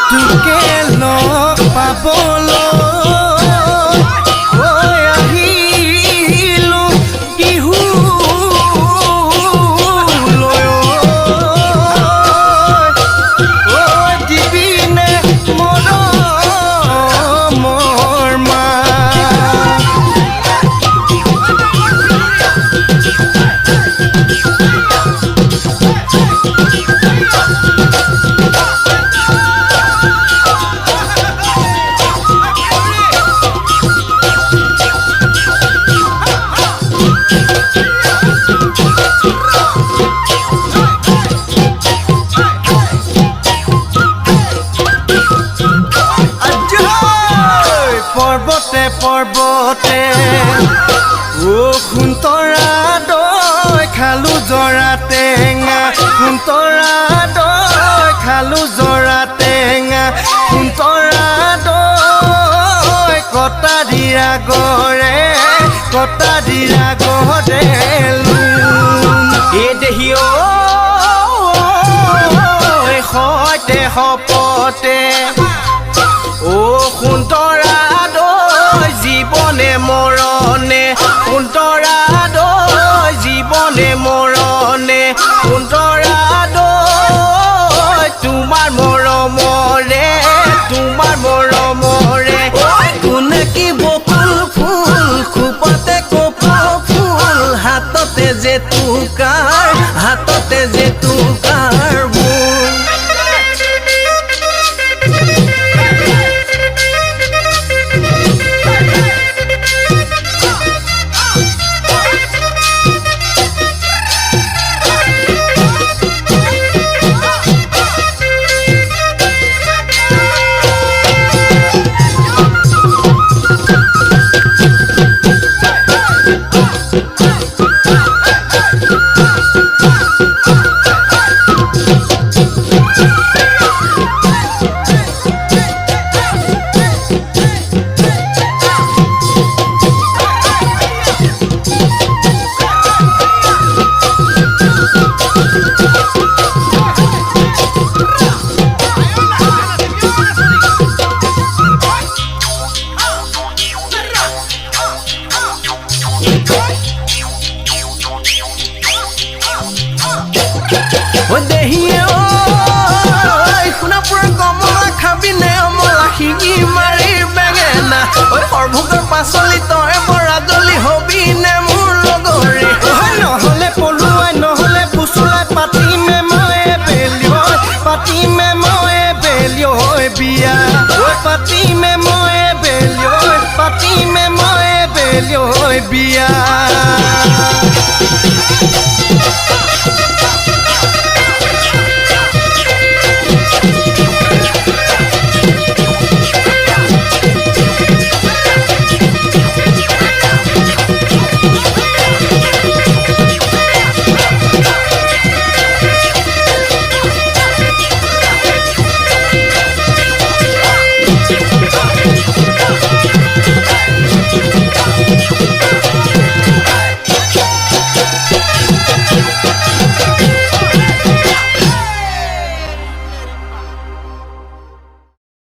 তোকে লগ পাবলৈ আহিলো বিহু দিবিনে মৰমৰ মা পৰ্বতে পৰ্বতে সোণতৰা দৈ খালো জৰা টেঙা সোণতৰা দৈ খালো জৰা টেঙা সোণতৰা দৈ কটা দিৰা গৰে এই দেহি সৈতে সপতে সোণতৰা দৈ জীৱনে মৰণে সোণতৰা দৈ জীৱনে মৰণে সোণতৰা দৈ তোমাৰ মৰমৰে কোনে কি বকুল ফুল খোপতে কপৌ ফুল হাততে যে তুকাৰ বোল দেহিয়ে সোণাপুৰৰ কমলা খাবিনে অমলা শিঙি মাৰি বেঙেনা সৰভোগৰ পাচলি তই বৰাদলি হবিনে মোৰ লগৰে নহ'লে পলুৱাই নহ'লে ফুচুলাই পাতিমে মই বিয়া পাতিমে মই বিয়া